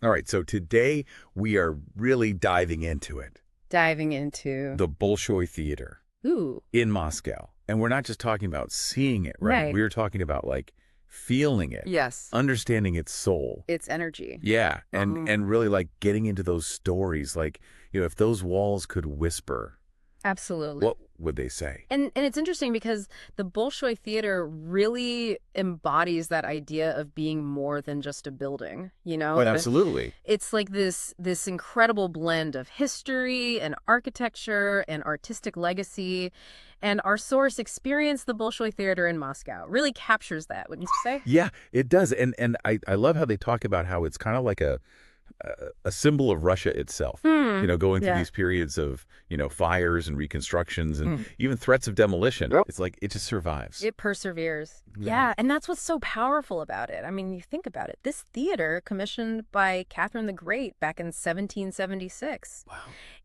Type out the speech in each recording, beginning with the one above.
All right, so today we are really diving into it. Diving into. The Bolshoi Theater Ooh, in Moscow. And we're not just talking about seeing it, right? right. We're talking about like feeling it, Yes. understanding its soul. It's energy. Yeah, and Mhm. and really like getting into those stories like, if those walls could whisper, Absolutely. what would they say? And it's interesting because the Bolshoi Theater really embodies that idea of being more than just a building, Well, absolutely. It's like this incredible blend of history and architecture and artistic legacy. And our source Experience the Bolshoi Theater in Moscow really captures that, wouldn't you say? Yeah, it does. And I love how they talk about how it's kind of like a symbol of Russia itself, going through Yeah. these periods of, fires and reconstructions and Mm. even threats of demolition. Yep. It's like it just survives. It perseveres. Yeah. Yeah, and that's what's so powerful about it. I mean, you think about it. This theater, commissioned by Catherine the Great back in 1776, Wow.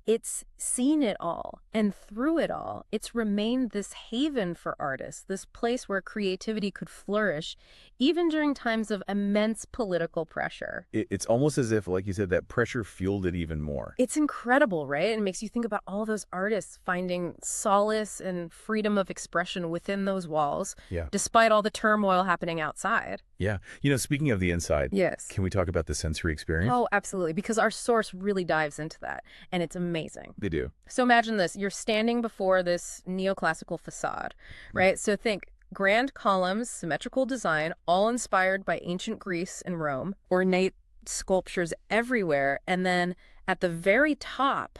it's seen it all, and through it all, it's remained this haven for artists, this place where creativity could flourish, even during times of immense political pressure. It's almost as if, like you said, that pressure fueled it even more. It's incredible, right? It makes you think about all those artists finding solace and freedom of expression within those walls, Yeah. despite all the turmoil happening outside. Yeah. Speaking of the inside, Yes. can we talk about the sensory experience? Oh, absolutely, because our source really dives into that, and it's amazing. They do. So imagine this. You're standing before this neoclassical facade, right? So think grand columns, symmetrical design, all inspired by ancient Greece and Rome, ornate sculptures everywhere, and then at the very top,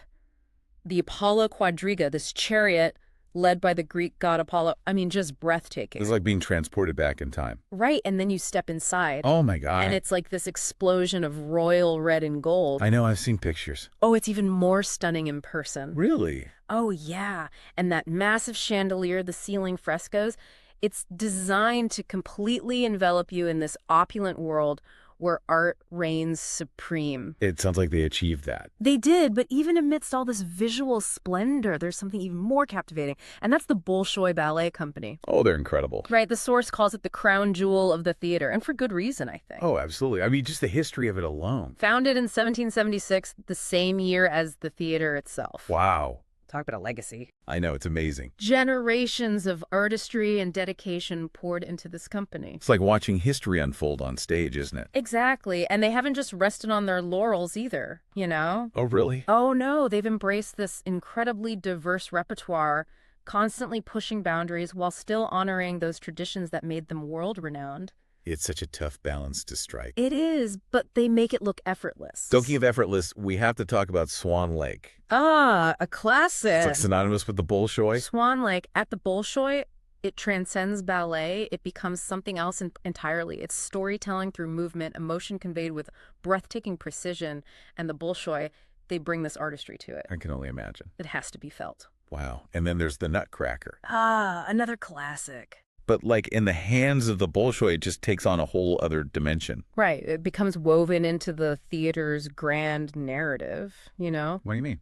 the Apollo quadriga, this chariot led by the Greek god Apollo. I mean, just breathtaking. It's like being transported back in time. Right, and then you step inside, Oh my God. and it's like this explosion of royal red and gold. I know, I've seen pictures. Oh, it's even more stunning in person. Really? Oh, yeah. And that massive chandelier, the ceiling frescoes, it's designed to completely envelop you in this opulent world where art reigns supreme. It sounds like they achieved that. They did, but even amidst all this visual splendor, there's something even more captivating, and that's the Bolshoi Ballet Company. Oh, they're incredible. Right, the source calls it the crown jewel of the theater, and for good reason, I think. Oh, absolutely. I mean, just the history of it alone. Founded in 1776, the same year as the theater itself. Wow. Talk about a legacy. I know, it's amazing. Generations of artistry and dedication poured into this company. It's like watching history unfold on stage, isn't it? Exactly. And they haven't just rested on their laurels either, Oh, really? Oh, no. They've embraced this incredibly diverse repertoire, constantly pushing boundaries while still honoring those traditions that made them world-renowned. It's such a tough balance to strike. It is, but they make it look effortless. Talking of effortless, we have to talk about Swan Lake. Ah, a It's classic. like synonymous with the Bolshoi. Swan Lake at the Bolshoi, it transcends ballet. It becomes something else entirely. It's storytelling through movement, emotion conveyed with breathtaking precision. And the Bolshoi, they bring this artistry to it. I can only imagine. It has to be felt. Wow. And then there's the Nutcracker. Ah, another classic. But like in the hands of the Bolshoi, it just takes on a whole other dimension. Right. It becomes woven into the theater's grand narrative. What do you mean?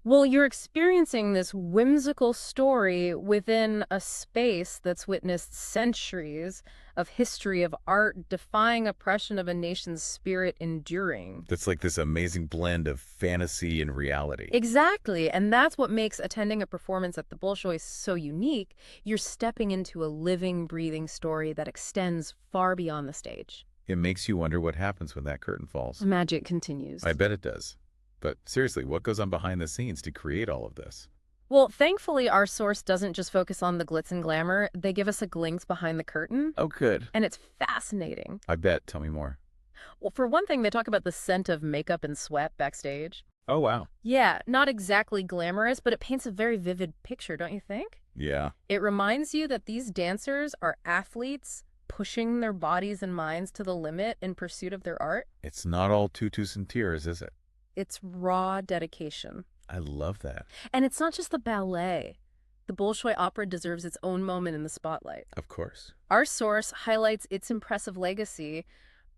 Well, you're experiencing this whimsical story within a space that's witnessed centuries of history of art defying oppression of a nation's spirit enduring. That's like this amazing blend of fantasy and reality. Exactly, and that's what makes attending a performance at the Bolshoi so unique. You're stepping into a living, breathing story that extends far beyond the stage. It makes you wonder what happens when that curtain falls. The magic continues. I bet it does. But seriously, what goes on behind the scenes to create all of this? Well, thankfully, our source doesn't just focus on the glitz and glamour. They give us a glimpse behind the curtain, Oh, good. and it's fascinating. I bet. Tell me more. Well, for one thing, they talk about the scent of makeup and sweat backstage. Oh, wow. Yeah, not exactly glamorous, but it paints a very vivid picture, don't you think? Yeah. It reminds you that these dancers are athletes pushing their bodies and minds to the limit in pursuit of their art. It's not all tutus and tears, is it? It's raw dedication. I love that. And it's not just the ballet. The Bolshoi opera deserves its own moment in the spotlight. Of course. Our source highlights its impressive legacy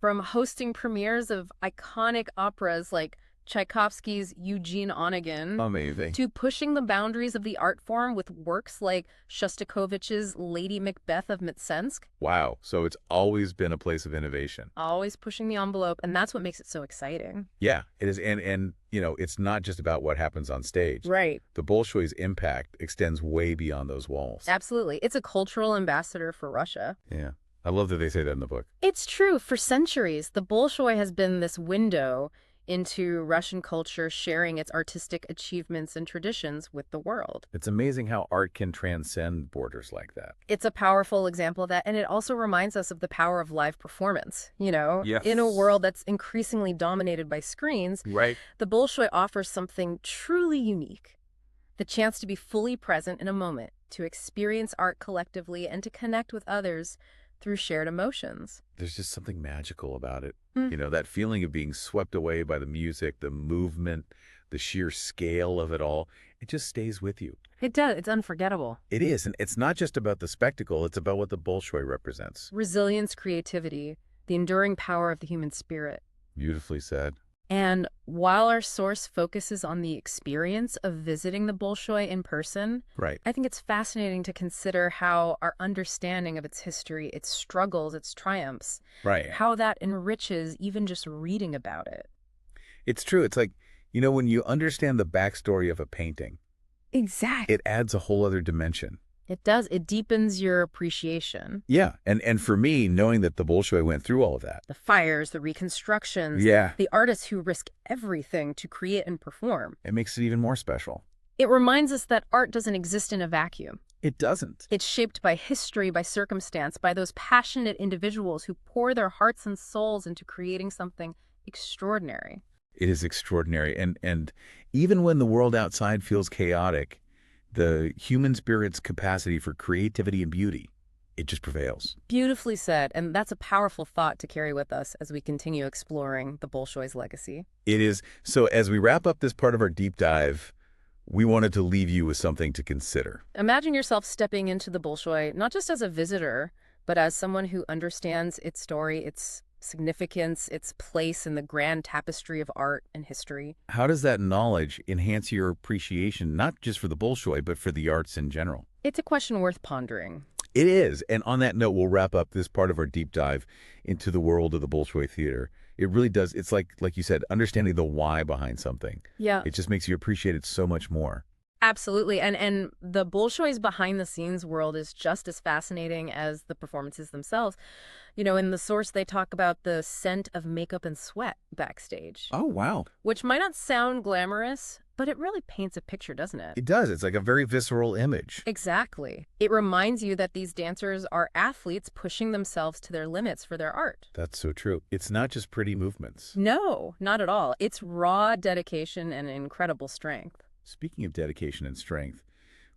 from hosting premieres of iconic operas like Tchaikovsky's Eugene Onegin, Amazing. to pushing the boundaries of the art form with works like Shostakovich's Lady Macbeth of Mtsensk. Wow. So it's always been a place of innovation. Always pushing the envelope, and that's what makes it so exciting. Yeah, it is. And it's not just about what happens on stage. Right. The Bolshoi's impact extends way beyond those walls. Absolutely. It's a cultural ambassador for Russia. Yeah. I love that they say that in the book. It's true. For centuries, the Bolshoi has been this window into Russian culture, sharing its artistic achievements and traditions with the world. It's amazing how art can transcend borders like that. It's a powerful example of that, and it also reminds us of the power of live performance. Yes. In a world that's increasingly dominated by screens, Right. the Bolshoi offers something truly unique. The chance to be fully present in a moment, to experience art collectively, and to connect with others through shared emotions. There's just something magical about it. Mm. That feeling of being swept away by the music, the movement, the sheer scale of it all. It just stays with you. It does. It's unforgettable. It is. And it's not just about the spectacle. It's about what the Bolshoi represents. Resilience, creativity, the enduring power of the human spirit. Beautifully said. And while our source focuses on the experience of visiting the Bolshoi in person, Right. I think it's fascinating to consider how our understanding of its history, its struggles, its triumphs, Right. how that enriches even just reading about it. It's true. It's like, when you understand the backstory of a painting, Exactly. it adds a whole other dimension. It does. It deepens your appreciation. Yeah. And for me, knowing that the Bolshoi went through all of that. The fires, the reconstructions, Yeah. the artists who risk everything to create and perform. It makes it even more special. It reminds us that art doesn't exist in a vacuum. It doesn't. It's shaped by history, by circumstance, by those passionate individuals who pour their hearts and souls into creating something extraordinary. It is extraordinary. And even when the world outside feels chaotic, the human spirit's capacity for creativity and beauty, it just prevails. Beautifully said, and that's a powerful thought to carry with us as we continue exploring the Bolshoi's legacy. It is. So as we wrap up this part of our deep dive, we wanted to leave you with something to consider. Imagine yourself stepping into the Bolshoi, not just as a visitor, but as someone who understands its story, its significance, its place in the grand tapestry of art and history. How does that knowledge enhance your appreciation, not just for the Bolshoi, but for the arts in general? It's a question worth pondering. It is. And on that note, we'll wrap up this part of our deep dive into the world of the Bolshoi Theater. It really does. It's like you said, understanding the why behind something. Yeah. It just makes you appreciate it so much more. Absolutely. And the Bolshoi's behind-the-scenes world is just as fascinating as the performances themselves. In the source, they talk about the scent of makeup and sweat backstage, Oh, wow. which might not sound glamorous, but it really paints a picture, doesn't it? It does. It's like a very visceral image. Exactly. It reminds you that these dancers are athletes pushing themselves to their limits for their art. That's so true. It's not just pretty movements. No, not at all. It's raw dedication and incredible strength. Speaking of dedication and strength,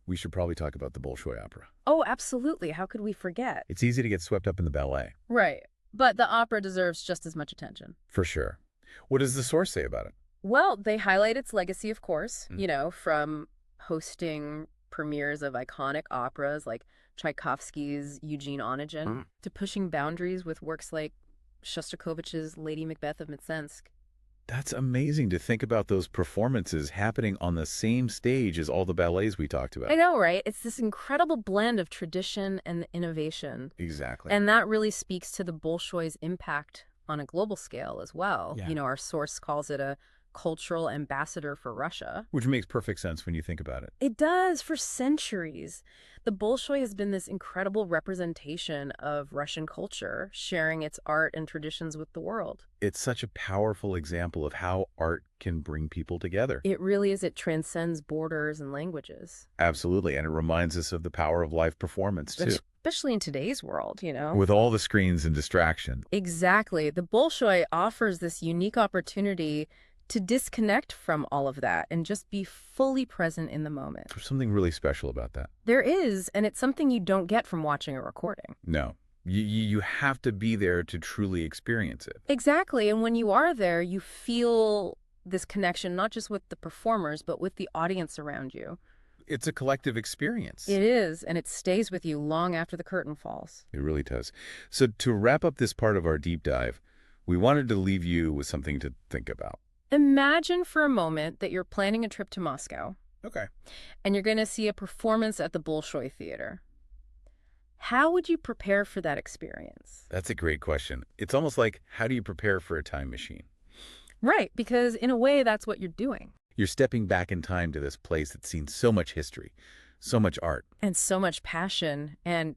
we should probably talk about the Bolshoi opera. Oh, absolutely. How could we forget? It's easy to get swept up in the ballet. Right. But the opera deserves just as much attention. For sure. What does the source say about it? Well, they highlight its legacy, of course, from hosting premieres of iconic operas like Tchaikovsky's Eugene Onegin to pushing boundaries with works like Shostakovich's Lady Macbeth of Mtsensk. That's amazing to think about those performances happening on the same stage as all the ballets we talked about. I know, right? It's this incredible blend of tradition and innovation. Exactly. And that really speaks to the Bolshoi's impact on a global scale as well. Yeah. Our source calls it a cultural ambassador for Russia. Which makes perfect sense when you think about it. It does. For centuries, the Bolshoi has been this incredible representation of Russian culture, sharing its art and traditions with the world. It's such a powerful example of how art can bring people together. It really is. It transcends borders and languages. Absolutely. And it reminds us of the power of live performance, too. Especially in today's world, With all the screens and distraction. Exactly. The Bolshoi offers this unique opportunity to disconnect from all of that and just be fully present in the moment. There's something really special about that. There is, and it's something you don't get from watching a recording. No. You have to be there to truly experience it. Exactly. And when you are there, you feel this connection, not just with the performers, but with the audience around you. It's a collective experience. It is, and it stays with you long after the curtain falls. It really does. So to wrap up this part of our deep dive, we wanted to leave you with something to think about. Imagine for a moment that you're planning a trip to Moscow Okay. and you're going to see a performance at the Bolshoi Theater. How would you prepare for that experience? That's a great question. It's almost like, how do you prepare for a time machine? Right, because in a way, that's what you're doing. You're stepping back in time to this place that's seen so much history, so much art. And so much passion. And,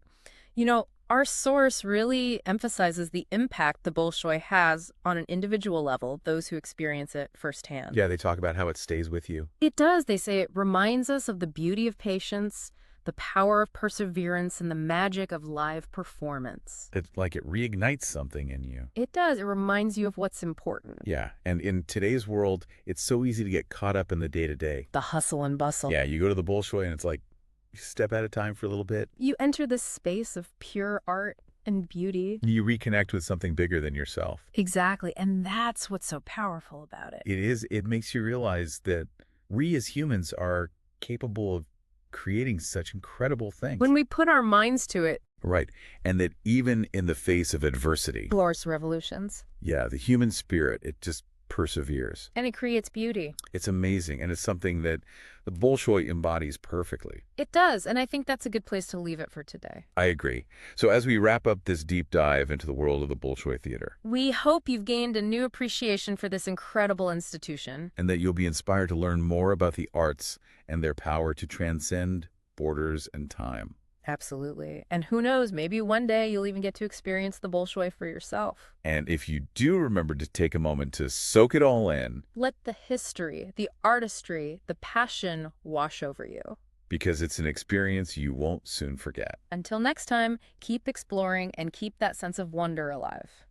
our source really emphasizes the impact the Bolshoi has on an individual level, those who experience it firsthand. Yeah, they talk about how it stays with you. It does. They say it reminds us of the beauty of patience, the power of perseverance, and the magic of live performance. It's like it reignites something in you. It does. It reminds you of what's important. Yeah, and in today's world, it's so easy to get caught up in the day-to-day. The hustle and bustle. Yeah, you go to the Bolshoi and it's like, you step at a time for a little bit. You enter this space of pure art and beauty. You reconnect with something bigger than yourself. Exactly. And that's what's so powerful about it. It makes you realize that we as humans are capable of creating such incredible things. When we put our minds to it, Right. And that even in the face of adversity, glorious revolutions, yeah, the human spirit, it just perseveres. and it creates beauty. It's amazing. And it's something that the Bolshoi embodies perfectly. It does. And I think that's a good place to leave it for today. I agree. So as we wrap up this deep dive into the world of the Bolshoi Theater, We hope you've gained a new appreciation for this incredible institution. and that you'll be inspired to learn more about the arts and their power to transcend borders and time. Absolutely. And who knows, maybe one day you'll even get to experience the Bolshoi for yourself. And if you do remember to take a moment to soak it all in, Let the history, the artistry, the passion wash over you. because it's an experience you won't soon forget. Until next time, keep exploring and keep that sense of wonder alive.